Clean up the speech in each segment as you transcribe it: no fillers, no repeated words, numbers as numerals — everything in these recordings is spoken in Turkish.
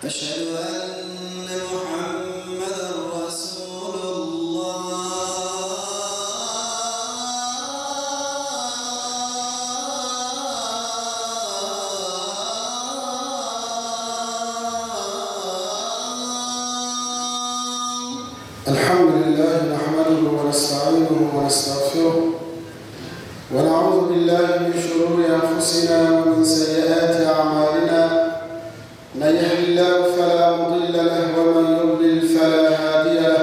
أشهد أن محمدًا رسول الله. الحمد لله نحمده ونستعينه ونستغفره ونعوذ بالله من شرور أنفسنا ومن سيئات أعمالنا. من يهد الله فلا مضل له ومن يضلل فلا هادي له.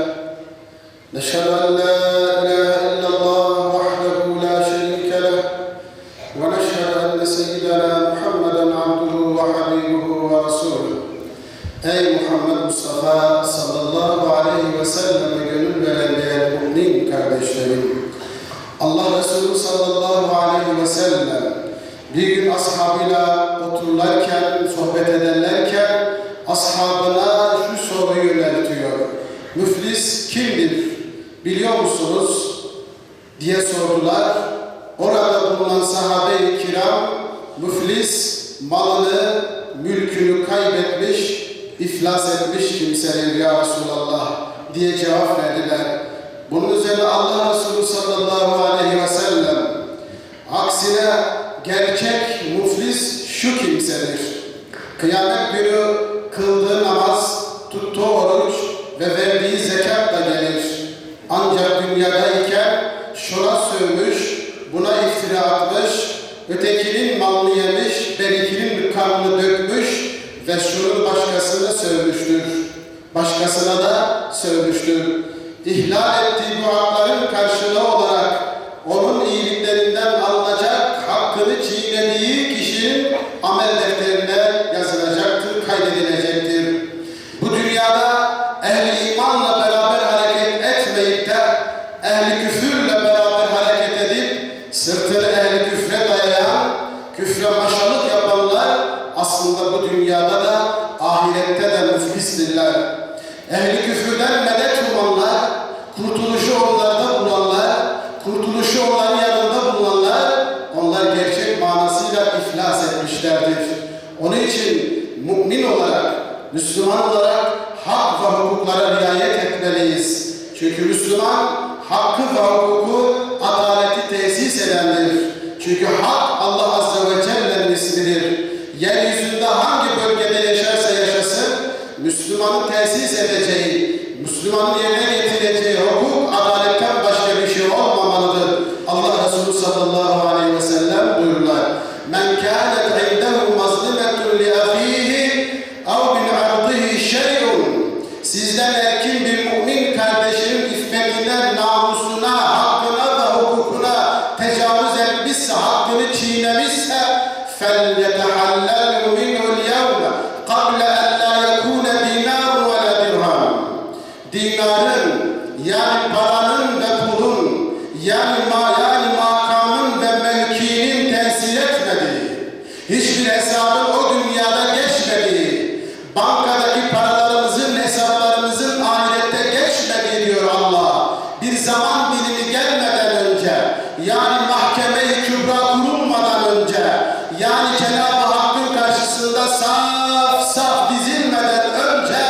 نشهد أن لا إله إلا الله وحده لا شريك له ونشهد أن سيدنا محمدًا عبده وحبيبه ورسوله. Ey Muhammed Mustafa sallallahu aleyhi ve sellem gönül veren değerli mümin kardeşlerim. Allah Resulü sallallahu aleyhi ve sellem bir gün ashabıyla otururlarken, sohbet ederlerken ashabına şu soruyu yöneltiyor. Müflis kimdir biliyor musunuz diye sordular. Orada bulunan sahabe-i kiram müflis malını, mülkünü kaybetmiş, iflas etmiş kimseler ya Resulallah diye cevap verdiler. Bunun üzerine Allah Resulü sallallahu aleyhi ve sellem aksine gerçek müflis şu kimsedir. Kıyamet günü kıldığı namaz, tuttuğu oruç ve verdiği zekat da gelir. Ancak dünyadayken şuna sövmüş, buna iftira atmış, ötekinin malını yemiş, berikinin kanını dökmüş ve şunun başkasını sövmüştür. Başkasına da sövmüştür. İhlal ettiği bu hakların karşılığı olarak onun iyiliklerinden alınacak, hakkını çiğnediği kişinin amel defterine yazılacaktır, kaydedilecektir. Bu dünyada ehli imanla beraber hareket etmeyip de ehli küfürle beraber hareket edip sırtını ehli küfre dayayan, küfre maşalık yapanlar aslında bu dünyada da ahirette de müflistirler. Ehli küfürden medet umanlar, kurtuluşu onlarda bulanlar, kurtuluşu onların yanında bulunanlar, onlar gerçek manasıyla iflas etmişlerdir. Onun için mümin olarak, Müslüman olarak hak ve hukuklara riayet etmeliyiz. Çünkü Müslüman hakkı ve hukuku, adaleti tesis edendir. Çünkü hak Allah Azze ve Celle'nin ismidir. Yeryüzünde hangi bölgede yaşarsa yaşasın, Müslümanın tesis edeceği, Müslümanın yerine getireceği hukuk, adaletten başka bir şey olmamalıdır. Allah Resulü sallallahu aleyhi ve sellem buyururlar. Men kânet indehu mazlimetun li afihi ev min ardihi şey'un. Sizden erkin bir mümin kardeşinin iffetine, namusuna, hakkına ve hukukuna tecavüz etmişse, hakkını çiğnemişse فَلْيَتَحَلَّلْهُ مِنْهُ الْيَوْمَ قَبْلَ أَنْ لَا يَكُونَ دِينَارٌ وَلَا دِرْهَمٌ. Dinarın, yani paranın ve pulun, yani makamın ve mevkinin tesir etmediği, hiçbir hesabın o dünyada geçmediği, bankadaki paralarımızın, hesaplarımızın ahirette geçmediği diyor Allah. Bir zaman dilimi gelmeden önce, yani mahkeme-i kübra kurulmadan önce, yani Cenab-ı Hakk'ın karşısında saf dizilmeden önce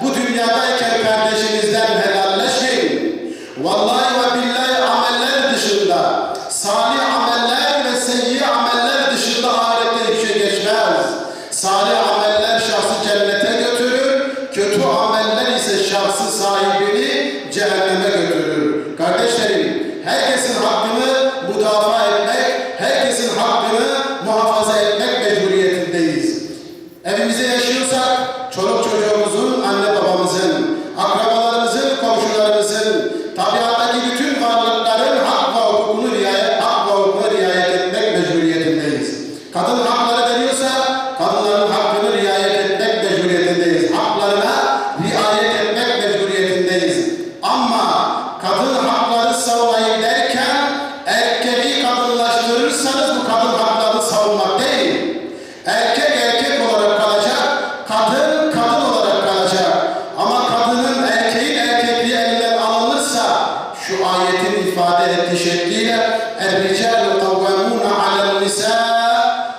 bu dünyadayken kardeşinizden helalleşin. Vallahi ve billahi ameller dışında, salih ameller ve seyyi ameller dışında ahirette hiçbir şey geçmez. Salih ameller şahsı cennete götürür, kötü ameller ise şahsı sahibini cehenneme götürür. Kardeşlerim, herkesin hakkını müdafaa etmek, herkesin hakkını muhafaza etmek mecburiyetindeyiz. Evimizde yaşıyorsak, çoluk çocuğumuzun, anne babamızın, akrabalarımızın, komşularımızın, tabiattaki bütün varlıkların hak ve hukukuna riayet etmek mecburiyetindeyiz. Kadın hakları deniyorsa, kadınların hakkını riayet etmek mecburiyetindeyiz. Haklarına riayet etmek mecburiyetindeyiz. Ama kadın hakları savunayım derken ifade ettiği şekliyle اَرْرِجَالُ قَوَّمُونَ عَلَى النِّسَاءِ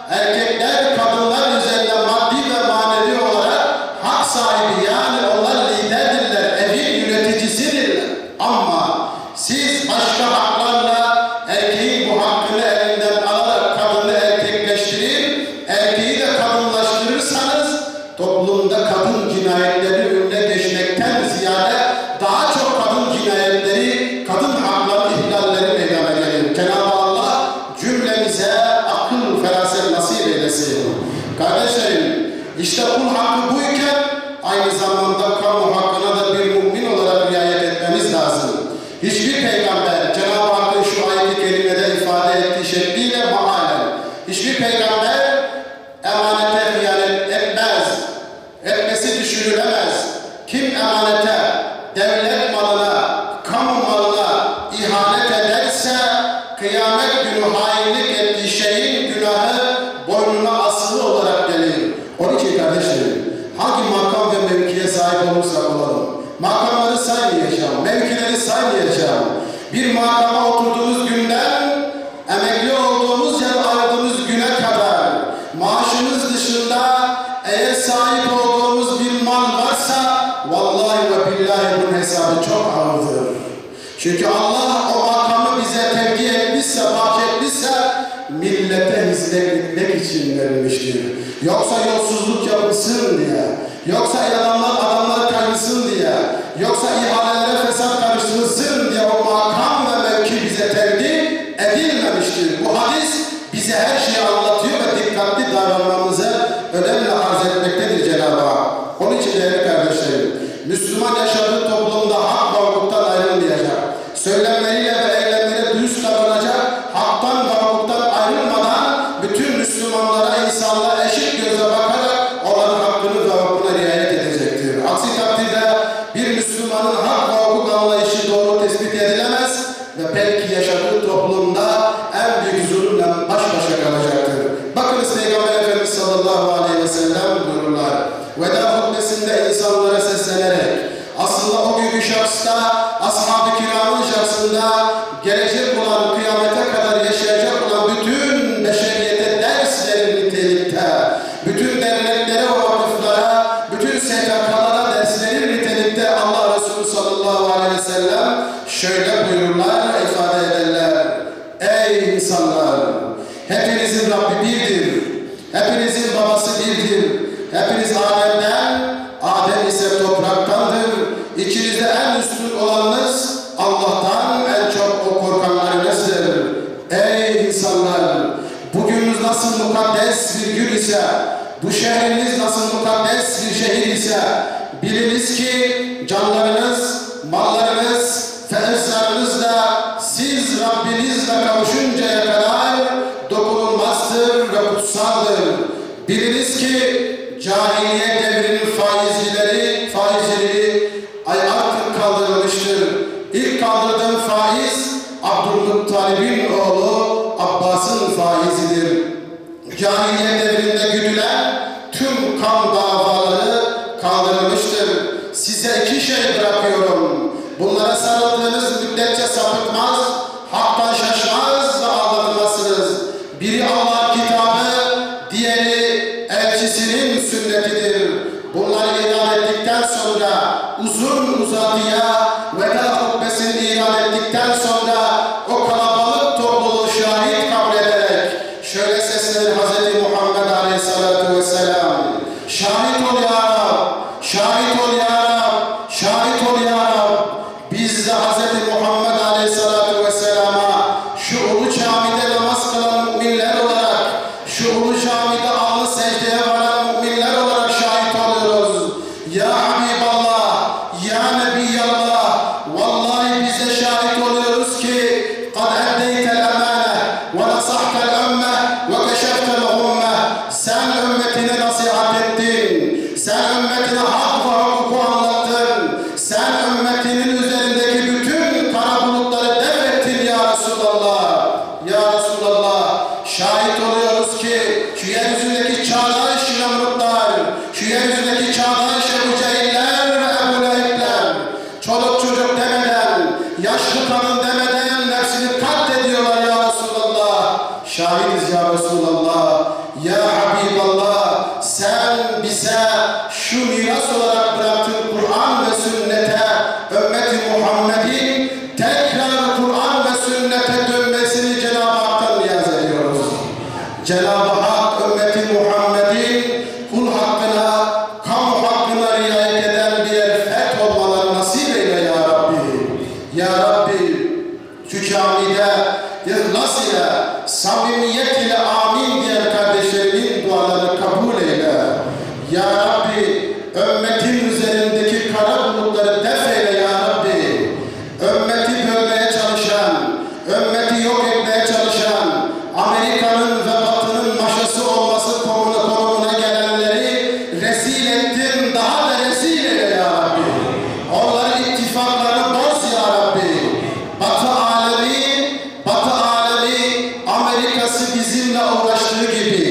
erkekler kadınlar üzerinde maddi ve manevi olarak hak sahibi, yani onlar liderdirler, evin yöneticisidirler. Ama siz başka haklarla erkeğin bu hakkını elinden alarak kadını erkekleştirir, erkeği de kadınlaştırırsanız toplumda kadın cinayetleri önüne geçmekten ziyade daha çok kadın cinayetleri, kadın hakları ihlalleri meydana gelir. Cenab-ı Allah cümlemize akıl, feraset nasip eylesin. Kardeşlerim, işte kul hakkı buyken aynı zamanda kamu hakkına da bir mümin olarak riayet etmemiz lazım. Hiçbir peygamber Cenab-ı Hakk'ın şu ayet-i kerimede ifade ettiği şekliyle maalen, hiçbir peygamber emanete hıyanet etmez, etmesi düşünülemez. Kim emanete, devlet malına, kamu malına ihanet ederse kıyamet günü hainlik ettiği şeyin günahı boynuna asılı olarak gelir. Onun için kardeşlerim, hangi makam ve mevkiye sahip olursak olalım, makamları saymayacağım, mevkileri saymayacağım. Bir makama oturduğumuz günden emekli olduğumuz ya da ayrıldığımız güne kadar maaşımız dışında eğer sahip olduğumuz bir mal varsa vallahi ve billahi bunun hesabı çok ağırdır. Çünkü Allah o makamı bize tevdi etmişse, bahşetmişse millete hizmet etmek için verilmiştir. Yoksa yolsuzluk yapılsın diye, yoksa adamlar kaynısın diye, yoksa ihalelere fesat karıştırılsın diye o makam ve mevki bize tevdi edilmemiştir. Bu hadis bize her şeyi anlatıyor ve dikkatli davranmamızı önemli arz etmektedir Cenab-ı Hak. Onun için değerli kardeşlerim, Müslüman yaşadığı toplumda hak ve hukuktan ayrılmayacak. Söylemleriyle ve eylemleriyle dürüst davranacak, haktan ve hukuktan ayrılmadan bütün Müslümanlara, insanlara eşit göze bakarak onların hakkını ve hukukuna riayet edecektir. Aksi takdirde bir Müslümanın hak ve hukuk anlayışı doğru tespit edilemez ve belki yaşadığı toplumda en büyük zulümle baş başa kalacaktır. Bakınız Peygamber Efendimiz sallallahu aleyhi ve sellem buyururlar. Veda hutbesinde insanlara seslenerek, aslında o günkü şahısta, ashab-ı kiramın şahsında gelecek olan, kıyamete kadar yaşayacak olan bütün beşeriyete ders verir nitelikte, bütün derneklere ve vakıflara, bütün STK'lara ders verir nitelikte Allah Resulü sallallahu aleyhi ve sellem şöyle buyururlar, ifade ederler. Ey insanlar! Hepinizin Rabbi birdir. Hepinizin babası birdir. Hepiniz Adem'den, Adem ise topraktandır. İçinizde en üstün olanınız Allah'tan, en çok o korkanlarınızdır. Ey insanlar! Bugününüz nasıl mukaddes bir gün ise, bu şehriniz nasıl mukaddes bir şehir ise, biliniz ki canlarınız, mallarınız, ferzlarınız da siz Rabbinizle kavuşuncaya kadar dokunulmazdır ve kutsaldır. Biliniz ki cahiliye devrinin faizciliği artık kaldırılmıştır. İlk kaldırdığım faiz Abdülmuttalib'in oğlu Abbas'ın faizidir. Cahiliye devrinde güdülen tüm kan davaları kaldırılmıştır. Size iki şey bırakıyorum. Bunlara sarıldığınız müddetçe sapıtmaz, haktan şaşmaz ve aldatılmazsınız. Biri Allah'ın kitabı, diğeri elçisinin sünnetidir. Bunları ilan ettikten sonra uzun uzadıya veda hutbesini ilan ettikten sonra o kalabalık topluluğu şahit kabul ederek şöyle seslenir Hz. Muhammed Aleyhisselatü Vesselam. Şahit ol ya Rab, şahit ol ya Rab, şahit ol ya Rab. Biz de Hz. Muhammed Aleyhisselatü Vesselam'a şu ulu camide namaz kılan müminler olarak, şu ulu camide alnı secdeye varan müminler olarak şahit oluyoruz. Ya Habiballah, Ya Nebiyallah, vallahi biz de şahit oluyoruz ki قَدْ اَدَّيْتَ الْاَمَانَةِ وَنَصَحْتَ الْاُمَّةِ وَكَشَفْتَ الْغُمَّةِ Sen ümmetine nasihat ettin. Sen ümmetine hak ve hukuku anlattın. Sen ümmetinin üzerindeki bütün kara bulutları def ettin ya Resulallah. Ya Resulallah, şahit oluyoruz ki şu yeryüzündeki çağdaş Namrutlar, şu yeryüzündeki çağdaş Ebu Cehiller ve Ebu Lehebler, çoluk çocuk demeden, yaşlı kadın demeden, nefsine Resulallah, ya Habiballah, sen bize şu miras olarak bıraktığın Kur'an ve sünnete, ümmeti Muhammed'in tekrar Kur'an ve sünnete dönmesini Cenab-ı Hak'tan niyaz ediyoruz. Cenab-ı Hak ümmeti Muhammed'in kul hakkına, kamu hakkına riayet eden birer feth olmaları nasip eyle ya Rabbi. Ya Rabbi, şu camide ihlas ile, samimiyet ile amin diyen kardeşlerimin dualarını kabul eyle. Ya Rabbi, ümmetin üzerindeki kara bulutları def eyle ya Rabbi. Ümmeti bölmeye çalışan, ümmeti yok etmeye çalışan, Amerika'nın ve Batı'nın maşası olması konumuna gelenleri rezil ettin, daha da rezil eyle ya Rabbi. Onların ittifaklarını boz ya Rabbi. Batı alemi Amerika'sı bizimle uğraştığı gibi,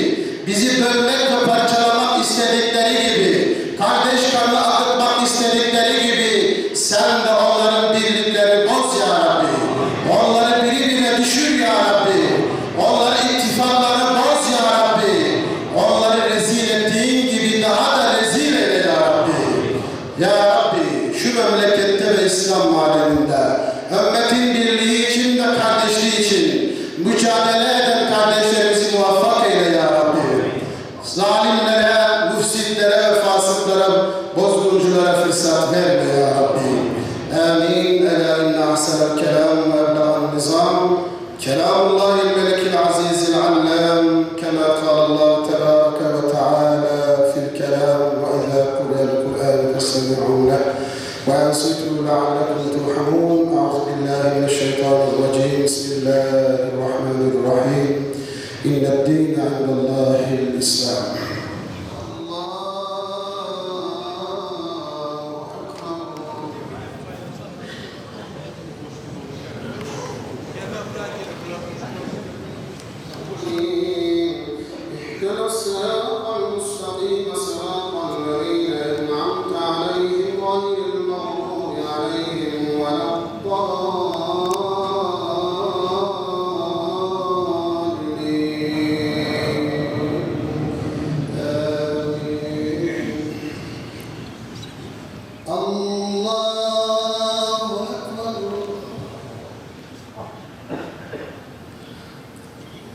bizi bölmek ve parçalamak istedikleri gibi, kardeş kanı akıtmak istedikleri gibi, sen de onların birliklerini boz ya Rabbi. Onları birbirine düşür ya Rabbi. Onları ittifaklarını boz ya Rabbi. Onları rezil ettiğin gibi daha da rezil eyle ya Rabbi. Ya Rabbi, şu memlekette ve İslam aleminde ümmetin birliği için ve kardeşliği için mücadele eden kardeşlerimizi muvaffak eyle ya Rabbi. Zalimlere, müfsitlere ve fasıklara, bozgunculara fırsat verme ya Rabbi. Amin. Ela inne ahsenel kelam ve ebla'n nizam. Kelamullahil melikil azizil allam. Kema kâlallahu tebâreke ve teâlâ fil kelam. Ve izâ kuriyel Kur'ân festemi'û leh. Ve ensitu leallekum turhamun. Euzu billahi mineşşeytanirracim. Bismillahirrahmanirrahim. İnned-dîne indallâhil İslam. اهدنا الصراط المستقيم صراط الذين أنعمت عليهم غير المغضوب عليهم ولا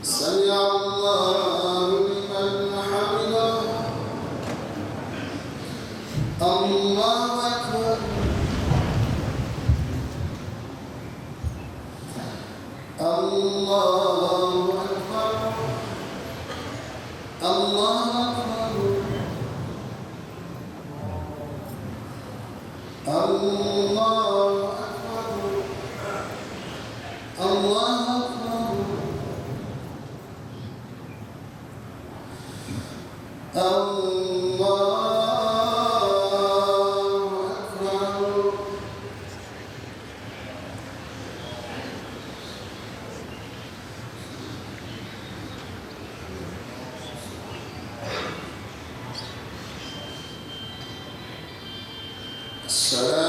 سمع الله لمن حمده الله أكبر الله أكبر الله أكبر الله أكبر الله أكبر الله أكبر السلام